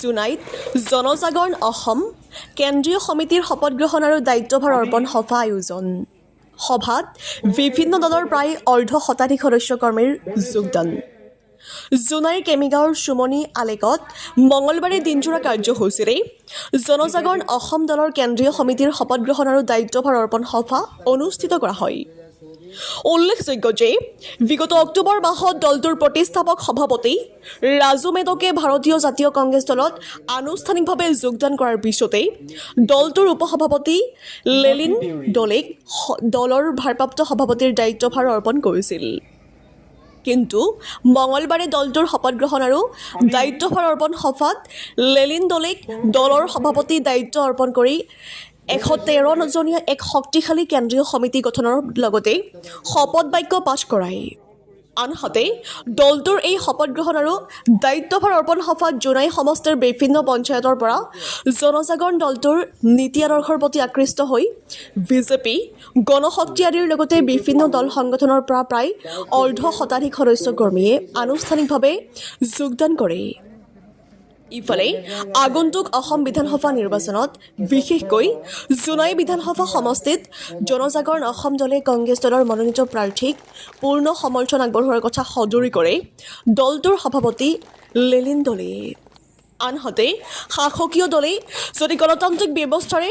জুনাইত জনজাগৰণ অসম কেন্দ্ৰীয় সমিতিৰ শপত গ্ৰহণ আৰু দায়িত্বভাৰ অৰ্পণ সভা আয়োজন। সভাত বিভিন্ন দলৰ প্ৰায় অৰ্ধশতাধিক সদস্য কৰ্মীৰ যোগদান। জোনাইৰ কেমিগাঁৱৰ সুমনি আলেকত মঙলবাৰে দিনজোৰা কাৰ্যসূচীৰে জনজাগৰণ অসম দলৰ কেন্দ্ৰীয় সমিতিৰ শপত গ্ৰহণ আৰু দায়িত্বভাৰ অৰ্পণ সভা অনুষ্ঠিত কৰা হয়। উল্লেখযোগ্য যে বিগত অক্টোবৰ মাহত দলটোৰ প্ৰতিষ্ঠাপক সভাপতি ৰাজু মেদকে ভাৰতীয় জাতীয় কংগ্ৰেছ দলত আনুষ্ঠানিকভাৱে যোগদান কৰাৰ পিছতে দলটোৰ উপসভাপতি লেলিন ডলেক দলৰ ভাৰপ্ৰাপ্ত সভাপতিৰ দায়িত্বভাৰ অৰ্পণ কৰিছিল। কিন্তু মঙলবাৰে দলটোৰ শপত গ্ৰহণ আৰু দায়িত্বভাৰ অৰ্পণ সভাত লেলিন ডলেক দলৰ সভাপতি দায়িত্ব অৰ্পণ কৰি 113জনীয়া এক শক্তিশালী কেন্দ্ৰীয় সমিতি গঠনৰ লগতে শপত বাক্য পাঠ কৰায়। আনহাতে দলটোৰ এই শপত গ্ৰহণ আৰু দায়িত্বভাৰ অৰ্পণ সভাত জোনাই সমষ্টিৰ বিভিন্ন পঞ্চায়তৰ পৰা জনজাগৰণ দলটোৰ নীতি আদৰ্শৰ প্ৰতি আকৃষ্ট হৈ বিজেপি, গণশক্তি আদিৰ লগতে বিভিন্ন দল সংগঠনৰ পৰা প্ৰায় অৰ্ধশতাধিক সদস্য কৰ্মীয়ে আনুষ্ঠানিকভাৱে যোগদান কৰে। ইফালে আগন্তুক অসম বিধানসভা নিৰ্বাচনত বিশেষকৈ জোনাই বিধানসভা সমষ্টিত জনজাগৰণ অসম দলে কংগ্ৰেছ দলৰ মনোনীত প্ৰাৰ্থীক পূৰ্ণ সমৰ্থন আগবঢ়োৱাৰ কথা সদৰি কৰে দলটোৰ সভাপতি লেলিন ডলে। আনহাতে শাসকীয় দলে যদি গণতান্ত্ৰিক ব্যৱস্থাৰে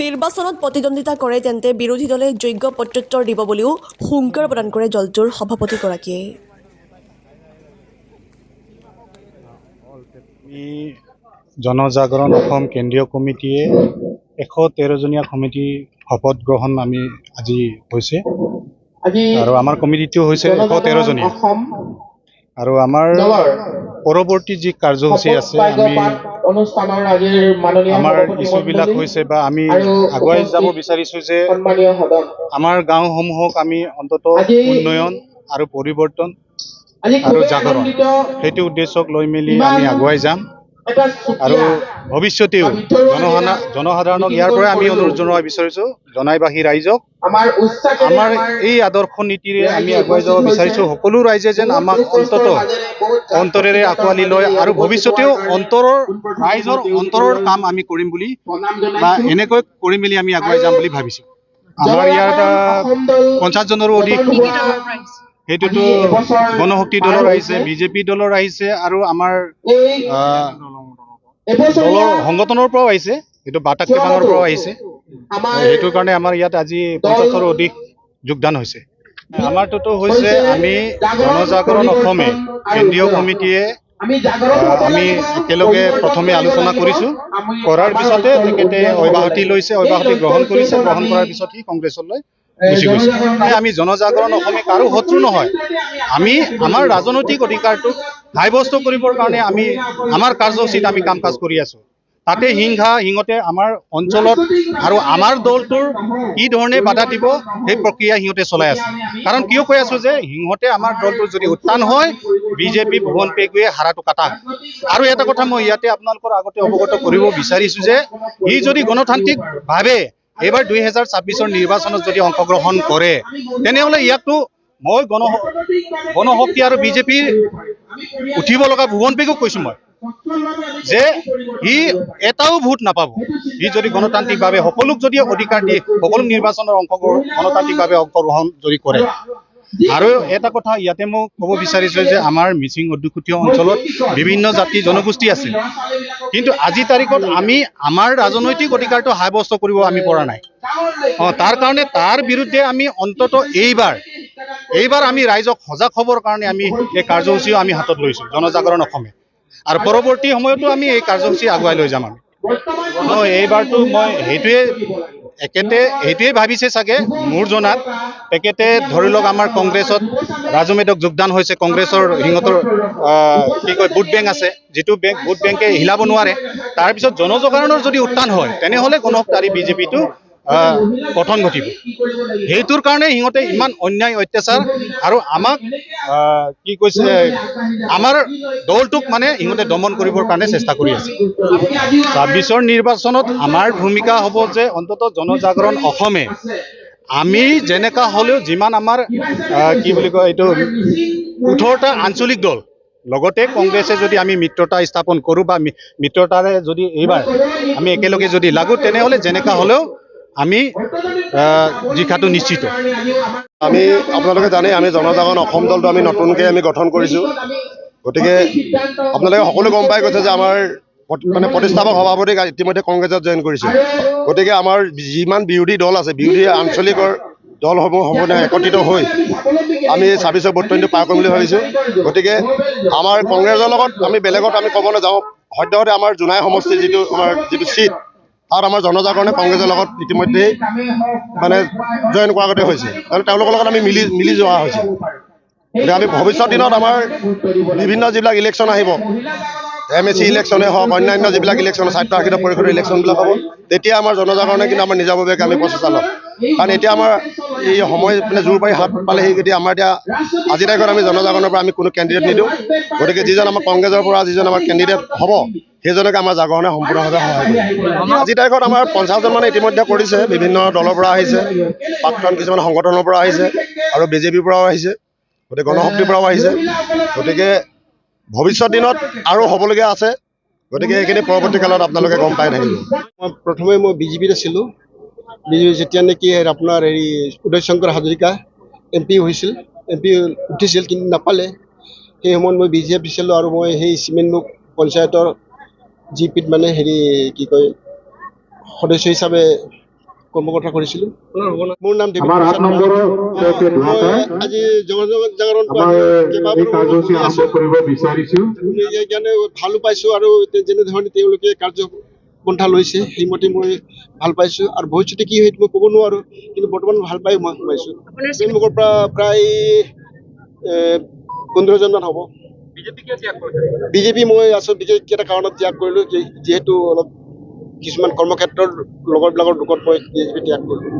নিৰ্বাচনত প্ৰতিদ্বন্দ্বিতা কৰে তেন্তে বিৰোধী দলে যোগ্য প্ৰত্যুত্তৰ দিব বুলিও হুংকাৰ প্ৰদান কৰে দলটোৰ সভাপতিগৰাকীয়ে। জনজাগৰণ অসম কেন্দ্ৰীয় কমিটিয়ে 113জনীয়া সমিতি শপত গ্ৰহণ আমি আজি হৈছে আৰু আমাৰ কমিটিটো হৈছে 113জনীয়া আৰু আমাৰ পৰৱৰ্তী যি কাৰ্যসূচী আছে আমাৰ ইছ্যুবিলাক হৈছে বা আমি আগুৱাই যাব বিচাৰিছোঁ যে আমাৰ গাঁওসমূহক আমি অন্ততঃ উন্নয়ন আৰু পৰিৱৰ্তন আৰু জাগৰণ সেইটো উদ্দেশ্যক লৈ মেলি আমি আগুৱাই যাম আৰু ভৱিষ্যতেও জনসাধাৰণক ইয়াৰ পৰাই আমি অনুৰোধ জনাব বিচাৰিছোঁ জনাইবাসী ৰাইজক আমাৰ এই আদৰ্শ নীতিৰে আমি আগুৱাই যাব বিচাৰিছোঁ। সকলো ৰাইজে যেন আমাক অন্তৰেৰে আঁকোৱালি লয় আৰু ভৱিষ্যতেও ৰাইজৰ অন্তৰৰ কাম আমি কৰিম বুলি বা এনেকৈ কৰি মেলি আমি আগুৱাই যাম বুলি ভাবিছোঁ। আমাৰ ইয়াত 50জনৰো অধিক সেইটোতো গণশক্তি দলৰ আহিছে, বিজেপি দলৰ আহিছে আৰু আমাৰ দলৰ সংগঠনৰ পৰাও আহিছে, এইটো বাটাক টেপাঙৰ পৰাও আহিছে। সেইটোৰ কাৰণে আমাৰ ইয়াত আজি 50ৰো অধিক যোগদান হৈছে। আমাৰটোতো হৈছে আমি জনজাগৰণ অসমে কেন্দ্ৰীয় কমিটিয়ে আমি একেলগে প্ৰথমে আলোচনা কৰিছোঁ, কৰাৰ পিছতে তেখেতে অব্যাহতি লৈছে, অব্যাহতি গ্ৰহণ কৰিছে, গ্ৰহণ কৰাৰ পিছত সি কংগ্ৰেছলৈ গুচি গৈছে। আমি জনজাগৰণ অসমে কাৰো শত্ৰু নহয়, আমি আমাৰ ৰাজনৈতিক অধিকাৰটোক সাব্যস্ত কৰিবৰ কাৰণে আমি আমাৰ কাৰ্যসূচীত আমি কাম কাজ কৰি আছোঁ। তাতে সিহঁতে আমাৰ অঞ্চলত আৰু আমাৰ দলটোৰ কি ধৰণে বাধা দিব সেই প্ৰক্ৰিয়া সিহঁতে চলাই আছে। কাৰণ কিয় কৈ আছোঁ যে সিহঁতে আমাৰ দলটোৰ যদি উত্থান হয় বিজেপি ভুৱন পেগুৱে হাৰাটো কাটা। আৰু এটা কথা মই ইয়াতে আপোনালোকৰ আগতে অৱগত কৰিব বিচাৰিছোঁ যে ই যদি গণতান্ত্ৰিকভাৱে এইবাৰ 2026ৰ নিৰ্বাচনত যদি অংশগ্ৰহণ কৰে তেনেহ'লে ইয়াকতো মই গণশক্তি আৰু বিজেপিৰ উঠিব লগা ভুৱন পেগুক কৈছোঁ মই যে ই এটাও ভোট নাপাব। ই যদি গণতান্ত্ৰিকভাৱে সকলোক যদি অধিকাৰ দিয়ে সকলো নিৰ্বাচনৰ গণতান্ত্ৰিকভাৱে অংশগ্ৰহণ যদি কৰে। আৰু এটা কথা ইয়াতে মই ক'ব বিচাৰিছোঁ যে আমাৰ মিচিং অধ্যুষিত অঞ্চলত বিভিন্ন জাতি জনগোষ্ঠী আছে, কিন্তু আজি তাৰিখত আমি আমাৰ ৰাজনৈতিক অধিকাৰটো সাব্যস্ত কৰিব আমি পৰা নাই। তাৰ কাৰণে তাৰ বিৰুদ্ধে আমি অন্ততঃ এইবাৰ আমি ৰাইজক সজাগ হ'বৰ কাৰণে আমি এই কাৰ্যসূচীও আমি হাতত লৈছোঁ জনজাগৰণ অসমে, আৰু পৰৱৰ্তী সময়তো আমি এই কাৰ্যসূচী আগুৱাই লৈ যাম। আমি এইবাৰতো মই সেইটোৱে ভাবিছে চাগে মোৰ জনাত তেখেতে ধৰি লওক আমাৰ কংগ্ৰেছত ৰাজু মেদক যোগদান হৈছে, কংগ্ৰেছৰ সিহঁতৰ কি কয় ভোট বেংক আছে, যিটো ভোট বেংকে হিলাব নোৱাৰে। তাৰপিছত জনজাগৰণৰ যদি উত্থান হয় তেনেহ'লে গণশক্তি বিজেপিটো পতন ঘটিব। সেইটোৰ কাৰণে সিহঁতে ইমান অন্যায় অত্যাচাৰ আৰু আমাক কি কৈছে আমাৰ দলটোক মানে সিহঁতে দমন কৰিবৰ কাৰণে চেষ্টা কৰি আছে। 26ৰ নিৰ্বাচনত আমাৰ ভূমিকা হ'ব যে অন্ততঃ জনজাগৰণ অসমে আমি যেনেকা হ'লেও যিমান আমাৰ কি বুলি কয় এইটো 18টা আঞ্চলিক দল লগতে কংগ্ৰেছে যদি আমি মিত্ৰতা স্থাপন কৰোঁ বা মিত্ৰতাৰে যদি এইবাৰ আমি একেলগে যদি লাগো তেনেহ'লে যেনেকুৱা হ'লেও আমি জিকাটো নিশ্চিত। আমি আপোনালোকে জানে আমি জনজাগৰণ অসম দলটো আমি নতুনকৈ আমি গঠন কৰিছোঁ। গতিকে আপোনালোকে সকলো গম পাই গৈছে যে আমাৰ মানে প্ৰতিষ্ঠাপক সভাপতি ইতিমধ্যে কংগ্ৰেছত জইন কৰিছে। গতিকে আমাৰ যিমান বিৰোধী দল আছে, বিৰোধী আঞ্চলিকৰ দলসমূহ সমূহে একত্ৰিত হৈ আমি 26 ভোটটো পাৰ কৰিম বুলি ভাবিছোঁ। গতিকে আমাৰ কংগ্ৰেছৰ লগত আমি বেলেগত আমি ক'ব নাযাওঁ। সদ্যহতে আমাৰ জোনাই সমষ্টিৰ আমাৰ যিটো ছিট তাত আমাৰ জনজাগৰণে কংগ্ৰেছৰ লগত ইতিমধ্যেই মানে জইন কৰাগতে হৈছে, আৰু তেওঁলোকৰ লগত আমি মিলি যোৱা হৈছে। গতিকে আমি ভৱিষ্যত দিনত আমাৰ বিভিন্ন যিবিলাক ইলেকশ্যন আহিব, MSC ইলেকশ্যনে হওক, অন্যান্য যিবিলাক ইলেকশ্যন স্বায়ত্তশাসিত পৰিষদৰ ইলেকশ্যনবিলাক হ'ব, তেতিয়া আমাৰ জনজাগৰণে কিন্তু আমাৰ নিজাববীয়াকৈ আমি প্ৰচেষ্টা ল'ম। কাৰণ এতিয়া আমাৰ এই সময় মানে জোৰ পাৰি হাত পালেহি। গতিকে আমাৰ এতিয়া আজি তাৰিখত আমি জনজাগৰণৰ পৰা আমি কোনো কেণ্ডিডেট নিদিওঁ। গতিকে যিজন আমাৰ কংগ্ৰেছৰ পৰা যিজন আমাৰ কেণ্ডিডেট হ'ব সেইজনকে আমাৰ জাগৰণে সম্পূৰ্ণভাৱে সহায় কৰিব। আজি তাৰিখত আমাৰ 50জন মানে ইতিমধ্যে কৰিছে, বিভিন্ন দলৰ পৰা আহিছে, প্ৰাক্তন কিছুমান সংগঠনৰ পৰা আহিছে আৰু BJPৰ পৰাও আহিছে, গতিকে গণশক্তিৰ পৰাও আহিছে। গতিকে ভৱিষ্যত দিনত আৰু হ'বলগীয়া আছে। গতিকে সেইখিনি পৰৱৰ্তী কালত আপোনালোকে গম পাই থাকিব। প্ৰথমে মই BJPত আছিলোঁ। BJP যেতিয়া নেকি আপোনাৰ উদয় শংকৰ হাজৰিকা MP হৈছিল, MP উঠিছিল কিন্তু নাপালে, সেই সময়ত মই BJP দিছিলোঁ। আৰু মই সেই চিমেণ্টমুখ পঞ্চায়তৰ GPত মানে কি কয় সদস্য হিচাপে কৰ্মকৰ্তা কৰিছিলোঁ। মোৰ নাম দেৱী প্ৰসাদ। মই আজি জনজাগৰণ সেইকাৰণে ভালো পাইছোঁ, আৰু যেনেধৰণে তেওঁলোকে কাৰ্যপন্থা লৈছে সেইমতে মই ভাল পাইছোঁ। আৰু ভৱিষ্যতে কি হয় মই ক'ব নোৱাৰোঁ, কিন্তু বৰ্তমান ভাল পাই মই সোমাইছোঁ। তেওঁলোকৰ পৰা প্ৰায় 15জনমান হ'ব। BJP মই আচলতে বিশেষ এটা কাৰণত ত্যাগ কৰিলোঁ, যিহেতু অলপ কিছুমান কৰ্মক্ষেত্ৰৰ লগৰবিলাকৰ দুখত মই BJP ত্যাগ কৰিলোঁ।